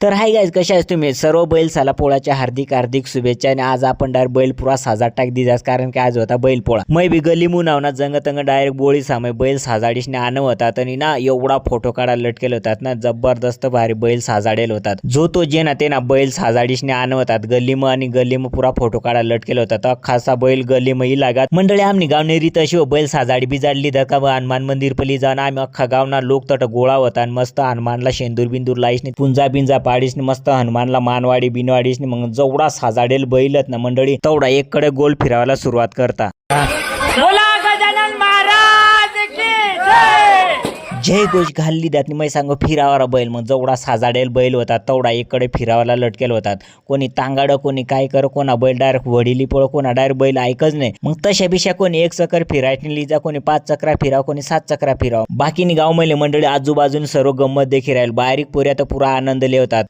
तर hi guys, कशा आहेस तुम्ही सर्व? बैल साला पोळाच्या हार्दिक हार्दिक शुभेच्छा। आणि आज आपण डायरेक्ट बैल पुरा साजा टाक दिजास, कारण की आज होता बैल पोळा। मै बी गली मुनावना जंग तंग डायरेक्ट बोळी सामे बैल साजाडीसने आण होतात आणि ना एवढा फोटो काढा लटकेल होतात ना, जबरदस्त भारी बैल साजाडेल होतात। जो तो जे ना ते ना बैल साजाडीसने आण होतात गल्लीम आणि गल्लीम पुरा फोटो काढा लटकेल होतात। खासा बैल गल्लीमही लागत मंडळी आमनी गावने रीत अशी बैल साजाडी बिजाडली का हनुमान मंदिर पली जाऊन आम्ही अख्खा गावना लोक तट गोळा होता आणि मस्त हनुमानला शेंदूर बिंदूर लाईसने पुंजा बिंजा पाडीसने मस्त हनुमानला मानवाडी बिनवाडीसने मग जेवढा साजाडेल बैलत ना मंडळी तेवढा एक कडे गोल फिरावायला सुरुवात करता। बोला गजानन महाराज की जय। जय घोष घालली त्यातनी मै सांगू फिरावाला बैल मग जेवढा साजाडेल बैल होता तेवढा एककडे फिरावाला लटकेल होतात। कोणी तांगाड कोणी काय कर, कोणा बैल डायरेक्ट वडीली पळ, कोणा डायरेक्ट बैल ऐकच नाही। मग तशा बिशा कोणी एक चक्कर फिरायची लिजा, कोणी 5 चक्रा फिराव, कोणी 7 चक्रा फिराव। बाकीनी गाव महिले मंडळी आजूबाजून सर्व गंमत देखील राहील। बारीक पोऱ्या तर पुरा आनंद ले होतात।